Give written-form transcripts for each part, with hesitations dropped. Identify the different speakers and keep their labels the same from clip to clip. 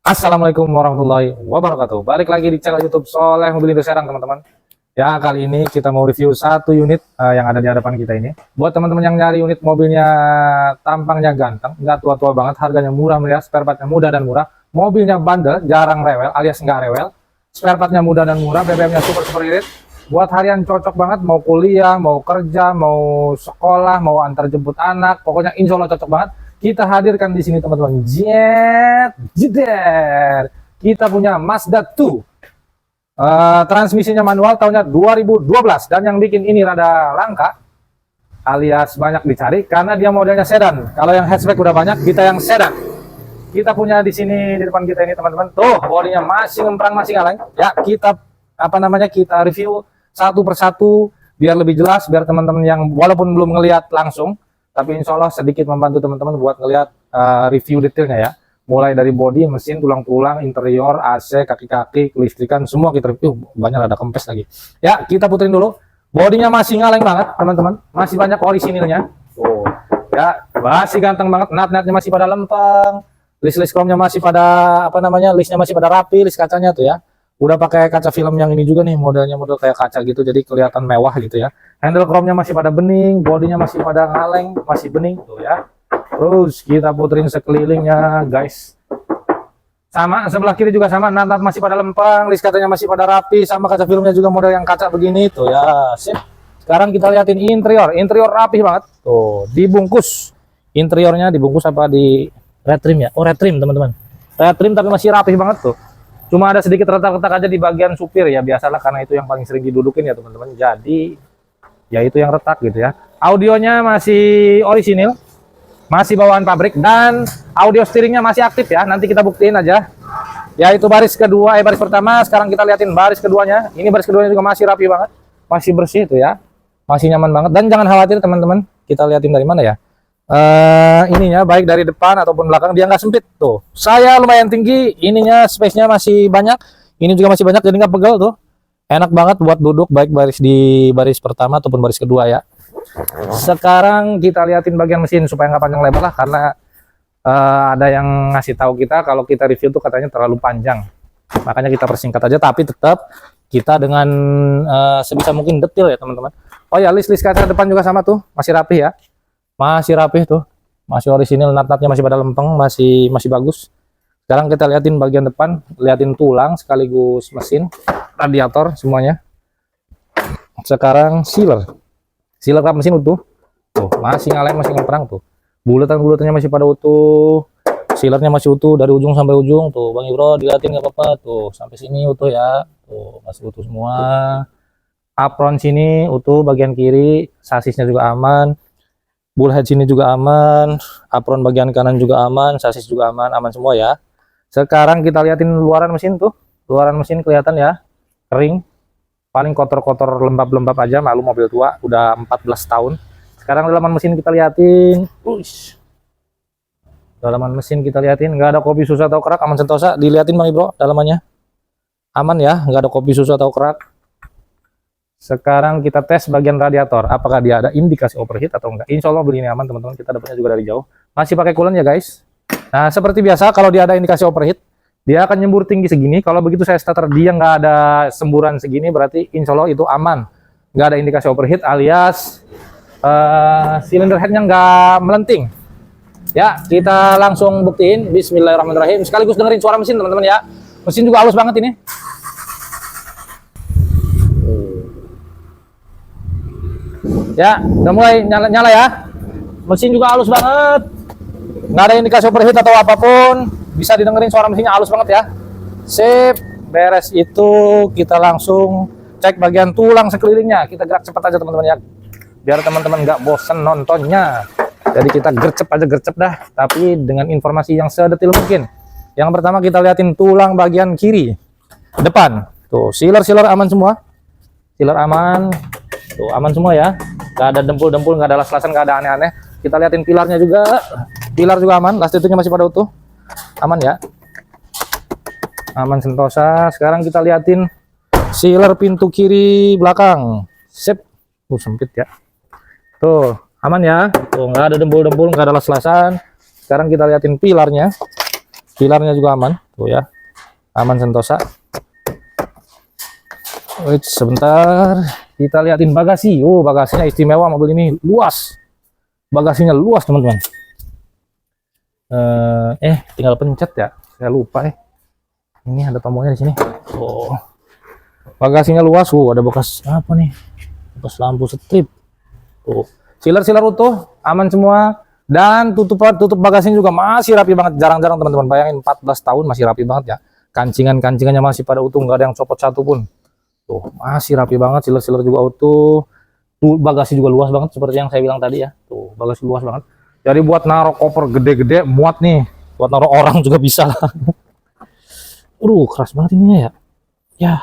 Speaker 1: Assalamualaikum warahmatullahi wabarakatuh. Balik lagi di channel YouTube Soleh Mobil Indo Serang, teman-teman. Ya, kali ini kita mau review satu unit yang ada di hadapan kita ini. Buat teman-teman yang nyari unit mobilnya tampangnya ganteng, nggak tua-tua banget, harganya murah meriah, spare partnya mudah dan murah, mobilnya bandel, jarang rewel alias nggak rewel, spare partnya mudah dan murah, BBM-nya super irit. Buat harian cocok banget, mau kuliah, mau kerja, mau sekolah, mau antar jemput anak, pokoknya insya Allah cocok banget. Kita hadirkan di sini teman-teman, jeder. Kita punya Mazda 2. Transmisinya manual, tahunnya 2012, dan yang bikin ini rada langka alias banyak dicari karena dia modelnya sedan. Kalau yang hatchback udah banyak, kita yang sedan. Kita punya di sini di depan kita ini teman-teman. Tuh, bodinya masih ngemprang, masih kaleng. Ya, kita kita review satu persatu biar lebih jelas, biar teman-teman yang walaupun belum ngelihat langsung, tapi insya Allah sedikit membantu teman-teman buat ngelihat review detailnya ya. Mulai dari bodi, mesin, tulang-tulang, interior, AC, kaki-kaki, kelistrikan, semua kita review. Banyak ada kempes lagi. Ya, kita puterin dulu. Bodinya masih ngaleng banget teman-teman. Masih banyak orisinilnya. Tuh, ya masih ganteng banget. Nat-natnya masih pada lempeng. List-list chrome-nya masih pada listnya masih pada rapi, list kacanya tuh ya. Udah pakai kaca film yang ini juga nih, modelnya model kayak kaca gitu, jadi kelihatan mewah gitu ya. Handle chrome-nya masih pada bening, bodinya masih pada ngaleng, masih bening tuh ya. Terus kita puterin sekelilingnya guys. Sama sebelah kiri juga sama, nantat masih pada lempeng, list kacanya masih pada rapi, sama kaca filmnya juga model yang kaca begini tuh ya. Sip. Sekarang kita liatin interior rapi banget tuh, dibungkus. Interiornya dibungkus apa di red trim ya? Oh, red trim teman-teman. Red trim tapi masih rapi banget tuh. Cuma ada sedikit retak-retak aja di bagian supir ya, biasalah karena itu yang paling sering didudukin ya teman-teman. Jadi ya itu yang retak gitu ya. Audionya masih orisinil, masih bawaan pabrik, dan audio steeringnya masih aktif ya. Nanti kita buktiin aja. Ya itu baris kedua, baris pertama. Sekarang kita liatin baris keduanya. Ini baris keduanya juga masih rapi banget, masih bersih tuh ya, masih nyaman banget. Dan jangan khawatir teman-teman, kita liatin dari mana ya. Ininya baik dari depan ataupun belakang dia nggak sempit tuh. Saya lumayan tinggi, ininya space-nya masih banyak, ini juga masih banyak, jadi nggak pegel tuh. Enak banget buat duduk baik baris di baris pertama ataupun baris kedua ya. Sekarang kita liatin bagian mesin supaya nggak panjang lebar lah, karena ada yang ngasih tahu kita kalau kita review tuh katanya terlalu panjang, makanya kita persingkat aja, tapi tetap kita dengan sebisa mungkin detail ya teman-teman. Oh ya, list kaca depan juga sama tuh, masih rapi ya. Masih rapih tuh, masih orisinil, nat-natnya masih pada lempeng, masih bagus. Sekarang kita liatin bagian depan, liatin tulang sekaligus mesin, radiator semuanya. Sekarang sealer kap mesin utuh, tuh masih ngaleng, masih ngemprang tuh. Bulatan-bulatannya masih pada utuh, sealernya masih utuh dari ujung sampai ujung tuh. Bang Ibro diliatin nggak apa-apa tuh, sampai sini utuh ya, tuh masih utuh semua. Apron sini utuh, bagian kiri, sasisnya juga aman. Bullhead sini juga aman, apron bagian kanan juga aman, sasis juga aman semua ya. Sekarang kita liatin luaran mesin tuh, luaran mesin kelihatan ya, kering, paling kotor-kotor lembab-lembab aja, malu mobil tua, udah 14 tahun. Sekarang dalaman mesin kita liatin, dalaman mesin kita liatin, nggak ada kopi susu atau kerak, aman sentosa. Diliatin Bang Ibro, dalamannya aman ya, nggak ada kopi susu atau kerak. Sekarang kita tes bagian radiator, apakah dia ada indikasi overheat atau enggak. Insya Allah begini aman teman-teman, kita dapatnya juga dari jauh. Masih pakai coolant ya guys. Nah seperti biasa, kalau dia ada indikasi overheat, dia akan nyembur tinggi segini. Kalau begitu saya starter dia nggak ada semburan segini, berarti insya Allah itu aman. Nggak ada indikasi overheat alias silinder headnya nggak melenting. Ya, kita langsung buktiin. Bismillahirrahmanirrahim. Sekaligus dengerin suara mesin teman-teman ya. Mesin juga halus banget ini. Ya, udah mulai nyala ya. Mesin juga halus banget. Nggak ada indikasi overheat atau apapun. Bisa didengerin suara mesinnya halus banget ya. Sip, beres itu kita langsung cek bagian tulang sekelilingnya. Kita gerak cepat aja teman-teman ya. Biar teman-teman nggak bosen nontonnya. Jadi kita gercep dah. Tapi dengan informasi yang sedetil mungkin. Yang pertama kita liatin tulang bagian kiri. Depan. Tuh, sealer aman semua. Sealer aman. Tuh, aman semua ya. Gak ada dempul-dempul, gak ada las-lasan, gak ada aneh-aneh. Kita liatin pilarnya juga. Pilar juga aman, las titunya masih pada utuh. Aman ya. Aman sentosa. Sekarang kita liatin sealer pintu kiri belakang. Sip. Sempit ya. Tuh, aman ya. Tuh, gak ada dempul-dempul, gak ada las-lasan. Sekarang kita liatin pilarnya. Pilarnya juga aman. Tuh. tuh ya, aman sentosa. Wait sebentar, kita liatin bagasi. Oh, bagasinya istimewa, mobil ini luas, bagasinya luas teman-teman. Tinggal pencet ya, saya lupa ini ada tombolnya di sini. Oh, bagasinya luas. Ada bekas apa nih, bekas lampu strip. Tuh, sealer utuh, aman semua. Dan tutup bagasinya juga masih rapi banget. Jarang-jarang teman-teman, bayangin 14 tahun masih rapi banget ya. Kancingannya masih pada utuh, nggak ada yang copot satu pun. Tuh, masih rapi banget. Sealer juga utuh. Tuh, bagasi juga luas banget seperti yang saya bilang tadi ya. Tuh, bagasi luas banget. Jadi buat naruh koper gede-gede muat nih. Buat naruh orang juga bisa lah. Keras banget ini ya. Ya.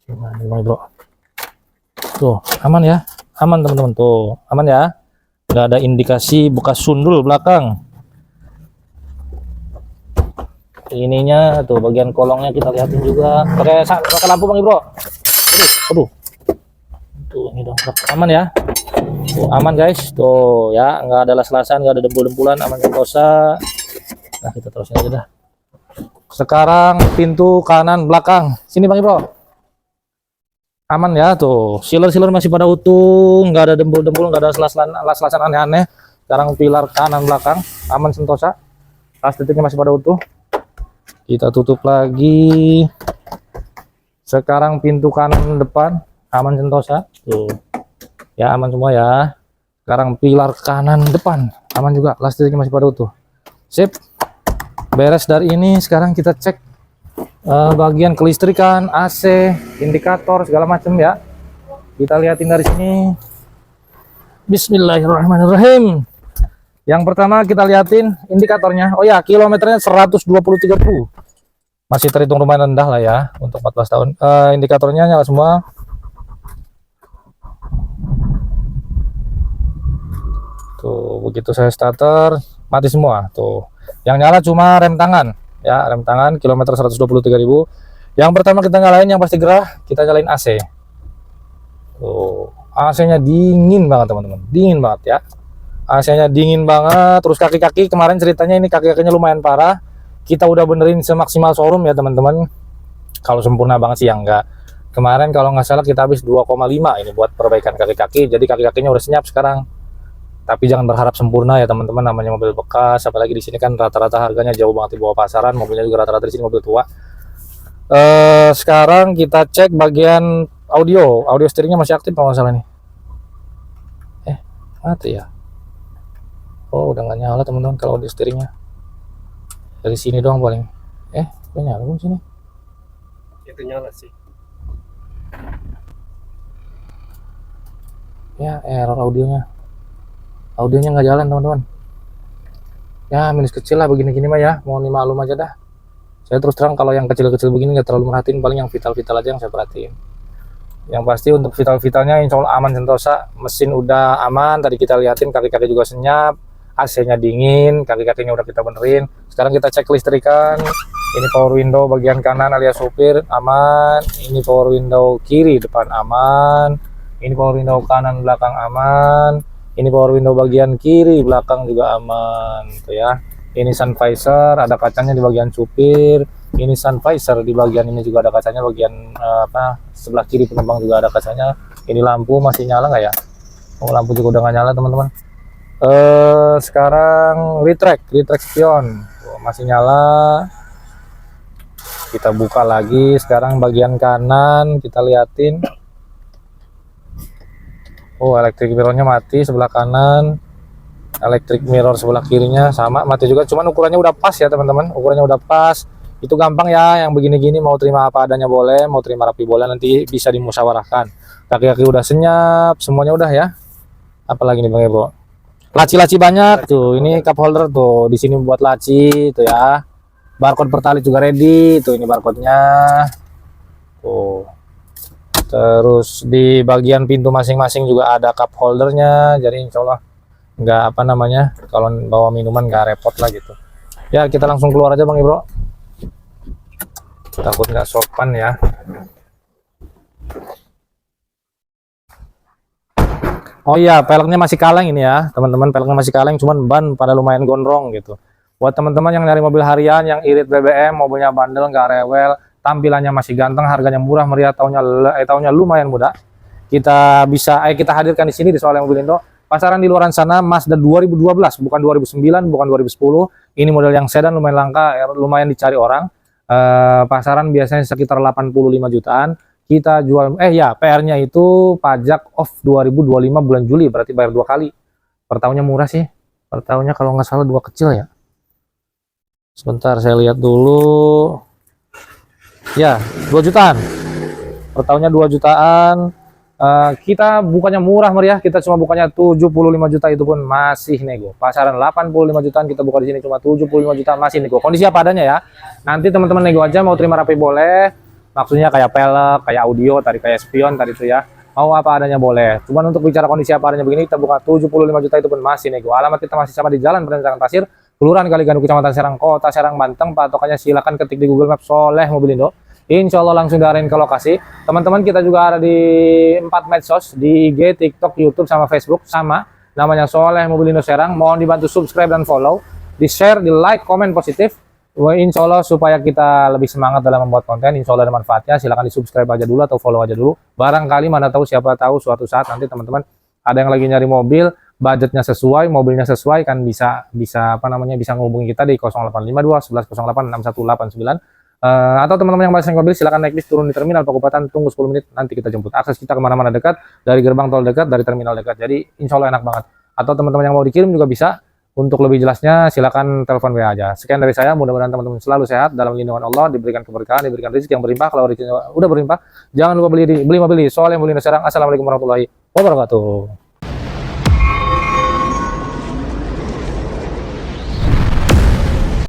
Speaker 1: Gimana bro? Tuh, aman ya. Aman teman-teman, tuh. Aman ya. Nggak ada indikasi bekas sundul belakang. Ininya tuh bagian kolongnya kita lihatin juga. Pakai lampu Bang Ibro. Aduh. Tuh ini dong. Aman ya. Tuh, aman guys. Tuh ya, nggak ada las-lasan, nggak ada dempul-dempulan, aman sentosa. Nah, kita terusin aja dah. Sekarang pintu kanan belakang. Sini Bang Ibro. Aman ya, tuh sealer masih pada utuh, nggak ada dempul-dempul, nggak ada las-lasan aneh-aneh. Sekarang pilar kanan belakang aman sentosa, las titiknya masih pada utuh. Kita tutup lagi. Sekarang pintu kanan depan aman sentosa, tuh ya, aman semua ya. Sekarang pilar kanan depan aman juga, las titiknya masih pada utuh. Sip, beres dari ini. Sekarang kita cek bagian kelistrikan, AC, indikator segala macam ya. Kita lihatin dari sini. Bismillahirrahmanirrahim. Yang pertama kita lihatin indikatornya. Oh ya, kilometernya 123.000. Masih terhitung lumayan rendah lah ya untuk 14 tahun. Indikatornya nyala semua. Tuh, begitu saya starter mati semua. Tuh, yang nyala cuma rem tangan. Ya, rem tangan kilometer 123.000. Yang pertama kita nyalain yang pasti gerah, kita nyalain AC. Tuh, AC-nya dingin banget teman-teman, dingin banget ya. AC-nya dingin banget. Terus kaki-kaki kemarin ceritanya ini kaki-kakinya lumayan parah. Kita udah benerin semaksimal showroom ya teman-teman. Kalau sempurna banget sih ya enggak. Kemarin kalau nggak salah kita habis 2,5 ini buat perbaikan kaki-kaki. Jadi kaki-kakinya udah senyap sekarang. Tapi jangan berharap sempurna ya teman-teman, namanya mobil bekas, apalagi di sini kan rata-rata harganya jauh banget di bawah pasaran, mobilnya juga rata-rata di sini mobil tua. Sekarang kita cek bagian audio steeringnya masih aktif kalau nggak salah nih. Mati ya. Oh, udah nggak nyala teman-teman kalau audio steeringnya. Dari sini doang paling. Udah nyala belum sini?
Speaker 2: Itu nyala sih.
Speaker 1: Ya, error audionya nggak jalan teman-teman ya. Minus kecil lah begini-gini mah ya, mohon dimaklum aja dah. Saya terus terang kalau yang kecil-kecil begini nggak terlalu merhatiin, paling yang vital-vital aja yang saya perhatiin. Yang pasti untuk vital-vitalnya insya Allah aman sentosa. Mesin udah aman, tadi kita liatin kaki-kaki juga senyap, AC-nya dingin, kaki-kakinya udah kita benerin. Sekarang kita cek listrikan. Ini power window bagian kanan alias sopir aman, ini power window kiri depan aman, ini power window kanan belakang aman, ini power window bagian kiri belakang juga aman tuh ya. Ini sun visor, ada kacanya di bagian supir. Ini sun visor di bagian ini juga ada kacanya, bagian sebelah kiri penumpang juga ada kacanya. Ini lampu masih nyala nggak ya? Oh, lampu juga udah nggak nyala teman-teman. Sekarang retract spion masih nyala. Kita buka lagi. Sekarang bagian kanan kita liatin. Oh, electric mirrornya mati sebelah kanan, electric mirror sebelah kirinya sama mati juga, cuman ukurannya udah pas ya teman-teman, ukurannya udah pas. Itu gampang ya, yang begini-gini mau terima apa adanya boleh, mau terima rapi boleh, nanti bisa dimusyawarahkan. Kaki-kaki udah senyap, semuanya udah ya. Apalagi nih Bang Bro, laci-laci banyak tuh, ini cup holder tuh, di sini buat laci tuh ya. Barcode pertalit juga ready tuh, ini barcode-nya tuh. Terus di bagian pintu masing-masing juga ada cup holdernya, jadi insya Allah nggak kalau bawa minuman nggak repot lah gitu ya. Kita langsung keluar aja Bang Ibro, takut nggak sopan ya. Oh iya, peleknya masih kaleng ini ya teman-teman, peleknya masih kaleng, cuman ban pada lumayan gondrong gitu. Buat teman-teman yang nyari mobil harian, yang irit BBM, mobilnya bandel, nggak rewel, tampilannya masih ganteng, harganya murah meriah, tahunnya lumayan muda. Kita hadirkan di sini di Soleh Mobil Indo. Pasaran di luar sana Mazda 2012, bukan 2009, bukan 2010. Ini model yang sedan lumayan langka, lumayan dicari orang. Pasaran biasanya sekitar 85 jutaan. Kita jual PR-nya itu pajak off 2025 bulan Juli, berarti bayar 2 kali. Per tahunnya murah sih. Per tahunnya kalau nggak salah 2 kecil ya. Sebentar saya lihat dulu. Ya, 2 jutaan. Per tahunnya 2 jutaan. Kita bukannya murah meriah, kita cuma bukannya 75 juta, itu pun masih nego. Pasaran 85 jutaan kita buka di sini cuma 75 juta, masih nego. Kondisi apa adanya ya. Nanti teman-teman nego aja, mau terima rapi boleh. Maksudnya kayak pelek, kayak audio, tadi kayak spion tadi itu ya. Mau apa adanya boleh. Cuman untuk bicara kondisi apa adanya begini kita buka 75 juta, itu pun masih nego. Alamat kita masih sama di Jalan Perencanaan Pasir, Kelurahan Kaligandu, Kecamatan Serang, Kota Serang, Banten. Patokannya silakan ketik di Google Maps Soleh Mobil Indo. Insya Allah langsung diarahin ke lokasi. Teman-teman kita juga ada di 4 medsos, di IG, TikTok, YouTube, sama Facebook. Sama, namanya Soleh Mobil Indo Serang. Mohon dibantu subscribe dan follow, di share, di like, komen positif. Insya Allah supaya kita lebih semangat dalam membuat konten. Insya Allah ada manfaatnya. Silahkan di subscribe aja dulu atau follow aja dulu. Barangkali mana tahu, siapa tahu suatu saat nanti teman-teman ada yang lagi nyari mobil, budgetnya sesuai, mobilnya sesuai, kan bisa menghubungi kita di 0852 1108 6189. Atau teman-teman yang masih mobil, silakan naik bis, turun di terminal Pakupatan, tunggu 10 menit, nanti kita jemput. Akses kita kemana-mana dekat, dari gerbang tol dekat, dari terminal dekat, jadi insya Allah enak banget. Atau teman-teman yang mau dikirim juga bisa. Untuk lebih jelasnya silakan telepon WA aja. Sekian dari saya, mudah-mudahan teman-teman selalu sehat dalam lindungan Allah, diberikan keberkahan, diberikan rezeki yang berlimpah. Kalau rezekinya udah berlimpah, jangan lupa beli mobil di Soleh Mobil Indo Serang. Assalamualaikum warahmatullahi wabarakatuh.